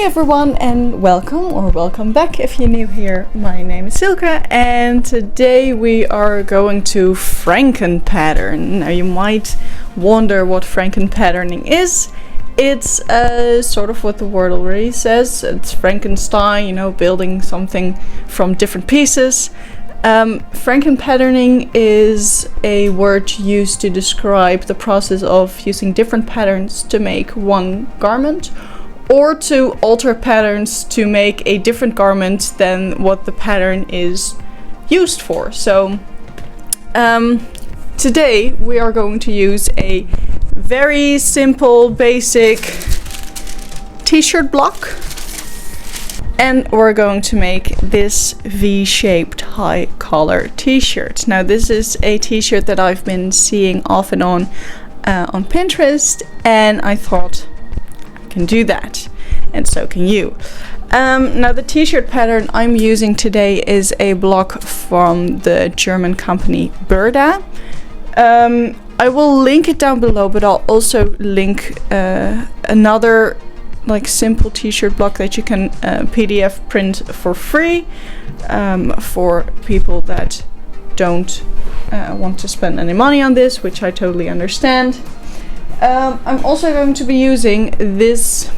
Hey everyone, and welcome back if you're new here. My name is Silke, and today we are going to Frankenpattern. Now you might wonder what Frankenpatterning is. It's sort of what the word already says. It's Frankenstein, building something from different pieces. Frankenpatterning is a word used to describe the process of using different patterns to make one garment, or to alter patterns to make a different garment than what the pattern is used for. So today we are going to use a very simple, basic t-shirt block, and we're going to make this V-shaped high collar t-shirt. Now this is a t-shirt that I've been seeing off and on Pinterest, and I thought can do that, and so can you. Now the t-shirt pattern I'm using today is a block from the German company Burda. I will link it down below, but I'll also link another simple t-shirt block that you can PDF print for free for people that don't want to spend any money on this, which I totally understand. I'm also going to be using this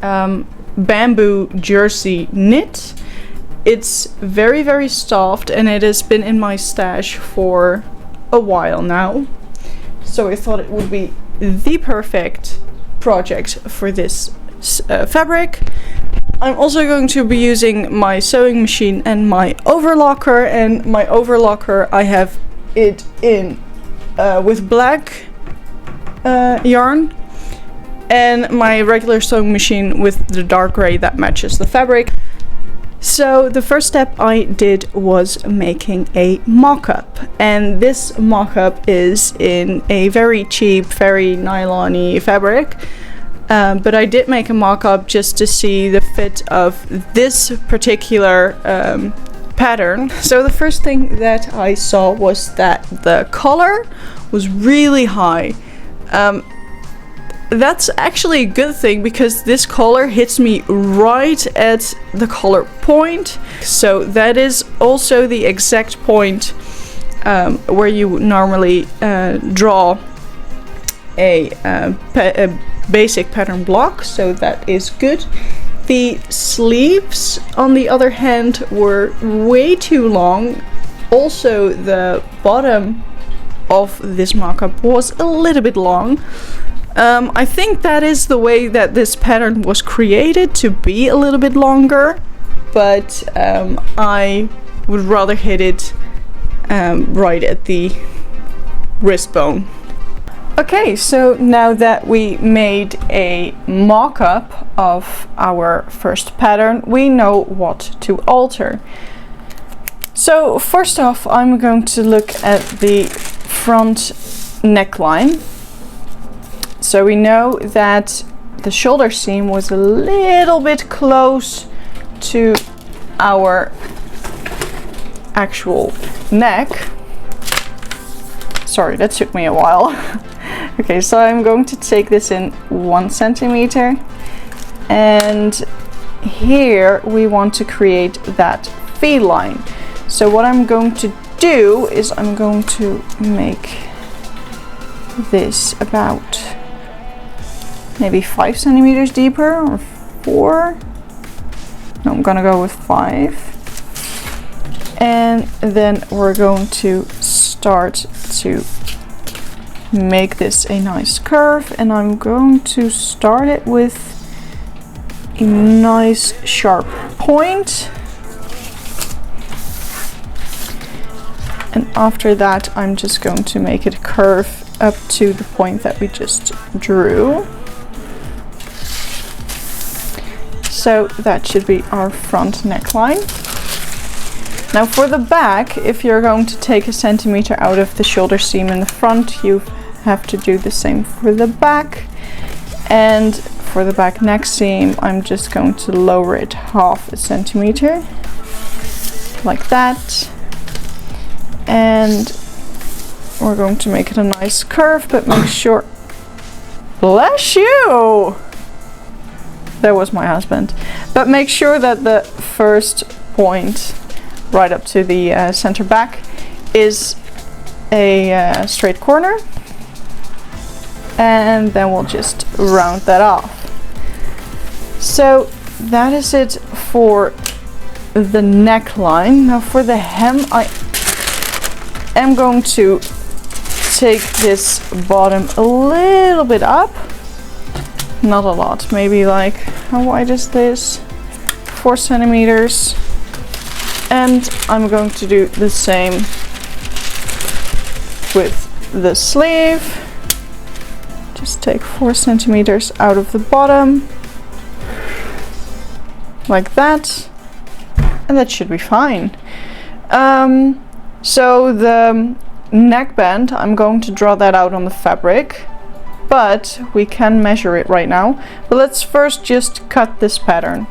bamboo jersey knit. It's very, very soft, and it has been in my stash for a while now. So I thought it would be the perfect project for this fabric. I'm also going to be using my sewing machine and my overlocker. And my overlocker, I have it in with black yarn, and my regular sewing machine with the dark gray that matches the fabric. So the first step I did was making a mock-up, and this mock-up is in a very cheap, very nylon-y fabric, but I did make a mock-up just to see the fit of this particular pattern. So the first thing that I saw was that the collar was really high. That's actually a good thing, because this collar hits me right at the collar point. So that is also the exact point where you normally draw a basic pattern block, so that is good. The sleeves, on the other hand, were way too long. Also, the bottom of this mock-up was a little bit long. I think that is the way that this pattern was created, to be a little bit longer, but I would rather hit it right at the wrist bone. Okay, so now that we made a mock-up of our first pattern, we know what to alter. So first off, I'm going to look at the front neckline. So we know that the shoulder seam was a little bit close to our actual neck. Sorry, that took me a while. Okay, so I'm going to take this in 1 centimeter, and here we want to create that V line. So what I'm going to do is I'm going to make this about maybe 5 centimeters deeper, or 4. No, I'm gonna go with 5. And then we're going to start to make this a nice curve, and I'm going to start it with a nice sharp point. And after that, I'm just going to make it curve up to the point that we just drew. So that should be our front neckline. Now for the back, if you're going to take 1 centimeter out of the shoulder seam in the front, you have to do the same for the back. And for the back neck seam, I'm just going to lower it 0.5 centimeter, like that. And we're going to make it a nice curve, but make sure... Bless you! That was my husband. But make sure that the first point right up to the center back is a straight corner, and then we'll just round that off. So that is it for the neckline. Now for the hem, I am going to take this bottom a little bit up. Not a lot, maybe like, how wide is this? 4 centimeters. And I'm going to do the same with the sleeve. Just take 4 centimeters out of the bottom, like that, and that should be fine. So the neckband, I'm going to draw that out on the fabric, but we can measure it right now. But let's first just cut this pattern.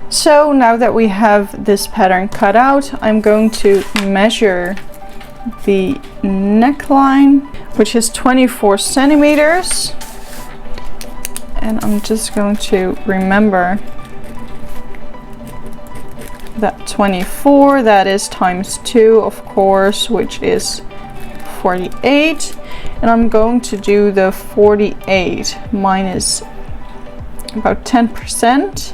So now that we have this pattern cut out, I'm going to measure the neckline, which is 24 centimeters. And I'm just going to remember that 24, that is times 2, of course, which is 48. And I'm going to do the 48 minus about 10%.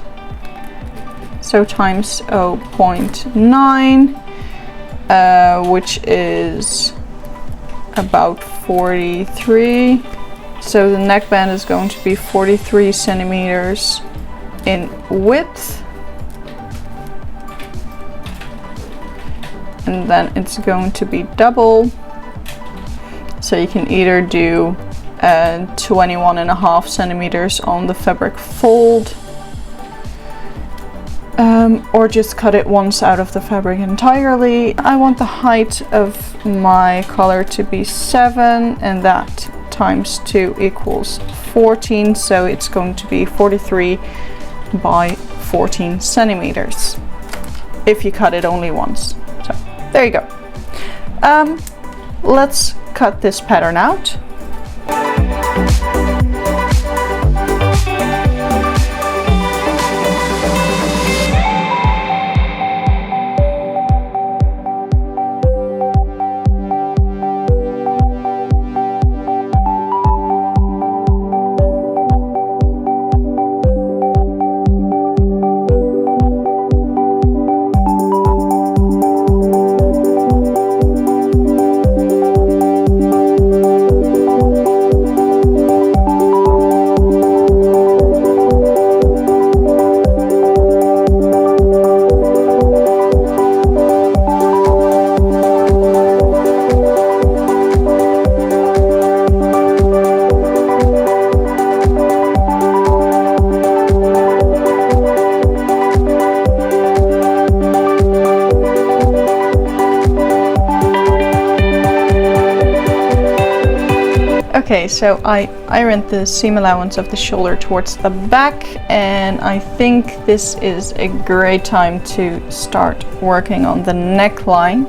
So times 0.9, which is about 43. So the neckband is going to be 43 centimeters in width. And then it's going to be double. So you can either do 21.5 centimeters on the fabric fold, or just cut it once out of the fabric entirely. I want the height of my collar to be 7, and that times 2 equals 14, so it's going to be 43 by 14 centimeters if you cut it only once. So there you go. Let's cut this pattern out. Okay, so I ironed the seam allowance of the shoulder towards the back, and I think this is a great time to start working on the neckline.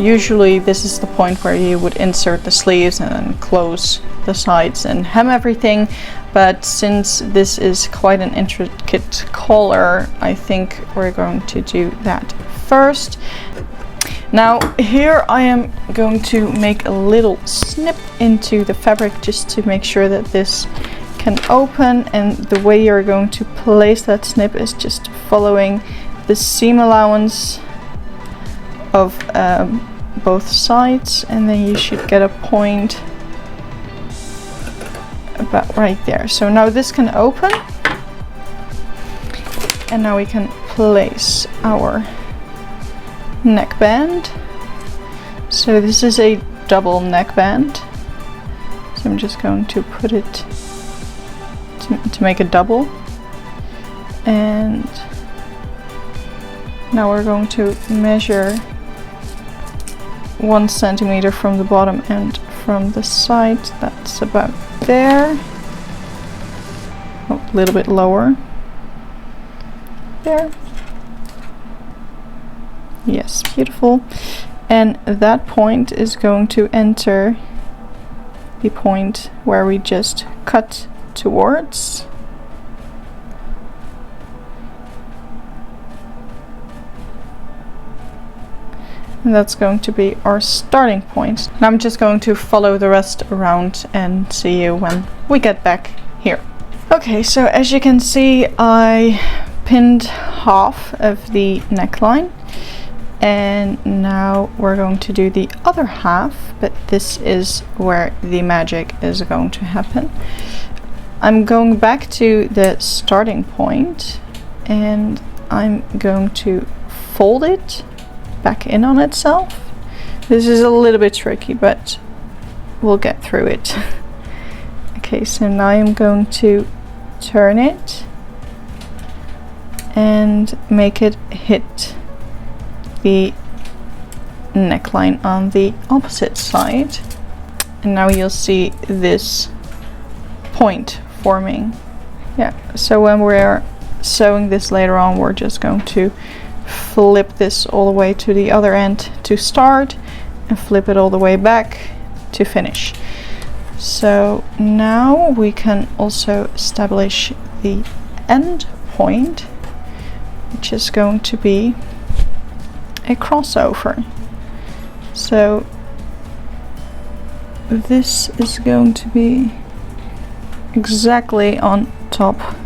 Usually this is the point where you would insert the sleeves and then close the sides and hem everything, but since this is quite an intricate collar, I think we're going to do that first. Now here I am going to make a little snip into the fabric just to make sure that this can open, and the way you're going to place that snip is just following the seam allowance of both sides, and then you should get a point about right there. So now this can open, and now we can place our neckband. So this is a double neckband, so I'm just going to put it to make a double, and now we're going to measure 1 centimeter from the bottom and from the side. That's about there. Oh, a little bit lower there. Yes, beautiful. And that point is going to enter the point where we just cut towards. And that's going to be our starting point. And I'm just going to follow the rest around and see you when we get back here. Okay, so as you can see, I pinned half of the neckline. And now we're going to do the other half, but this is where the magic is going to happen. I'm going back to the starting point and I'm going to fold it back in on itself. This is a little bit tricky, but we'll get through it. Okay, so now I'm going to turn it and make it hit the neckline on the opposite side. And now you'll see this point forming. Yeah, so when we're sewing this later on, we're just going to flip this all the way to the other end to start and flip it all the way back to finish. So now we can also establish the end point, which is going to be a crossover. So this is going to be exactly on top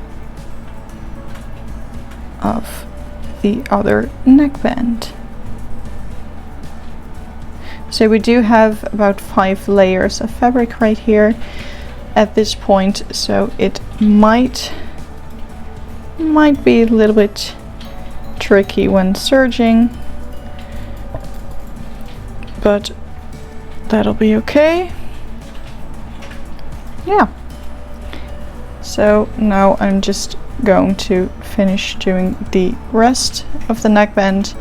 of the other neckband. So we do have about 5 layers of fabric right here at this point, so it might be a little bit tricky when serging, but that'll be okay. Yeah. So now I'm just going to finish doing the rest of the neckband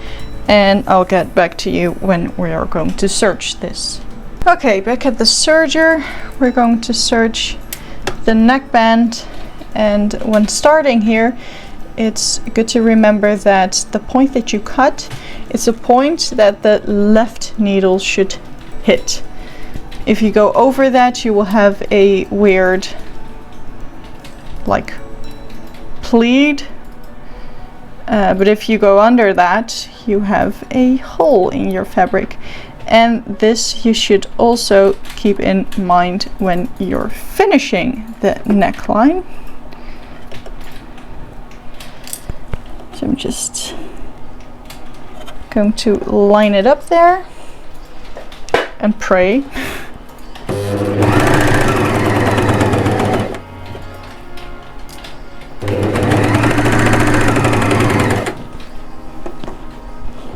and I'll get back to you when we are going to serge this. Okay, back at the serger, we're going to serge the neckband, and when starting here, it's good to remember that the point that you cut is a point that the left needle should hit. If you go over that, you will have a weird, like, pleat. But if you go under that, you have a hole in your fabric. And this you should also keep in mind when you're finishing the neckline. So I'm just going to line it up there and pray.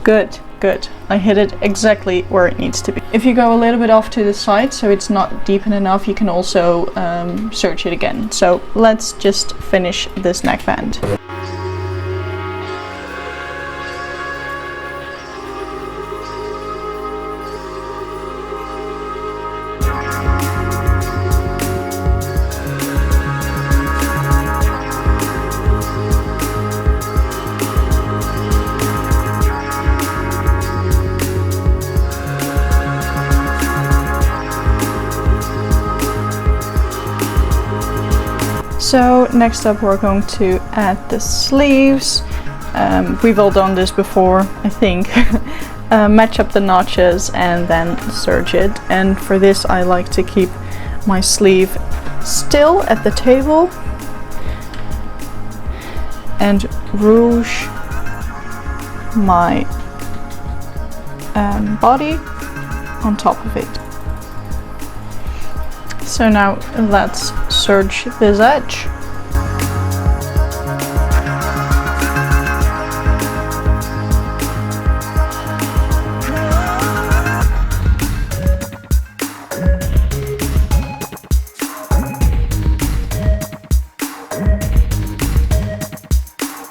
Good, good. I hit it exactly where it needs to be. If you go a little bit off to the side, so it's not deep enough, you can also serge it again. So let's just finish this neckband. So next up we're going to add the sleeves. We've all done this before, I think. Match up the notches and then serge it. And for this I like to keep my sleeve still at the table and ruche my body on top of it. So now let's serge this edge.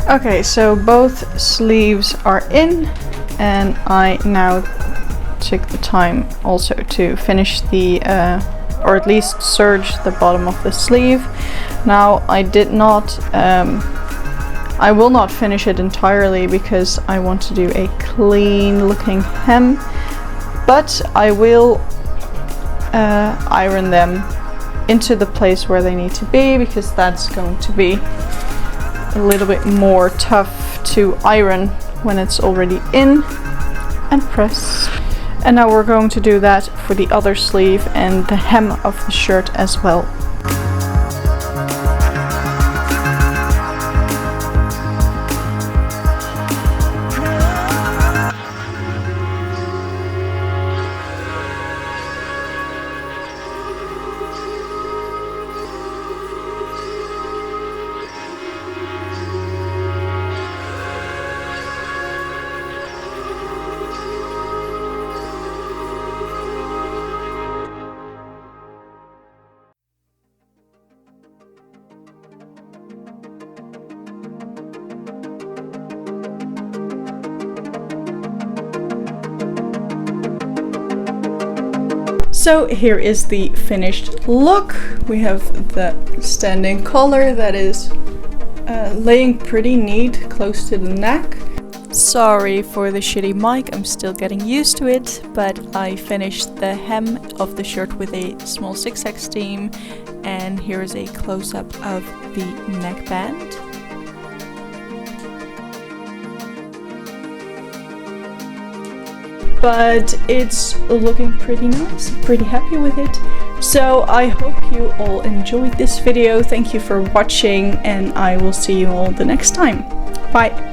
Okay, so both sleeves are in, and I now took the time also to finish the or at least serge the bottom of the sleeve. Now I did not, I will not finish it entirely because I want to do a clean looking hem, but I will iron them into the place where they need to be, because that's going to be a little bit more tough to iron when it's already in. and press. And now we're going to do that for the other sleeve and the hem of the shirt as well. So here is the finished look. We have the standing collar that is laying pretty neat close to the neck. Sorry for the shitty mic, I'm still getting used to it, but I finished the hem of the shirt with a small zigzag seam, and here is a close-up of the neckband. But it's looking pretty nice, pretty happy with it. So I hope you all enjoyed this video. Thank you for watching, and I will see you all the next time. Bye!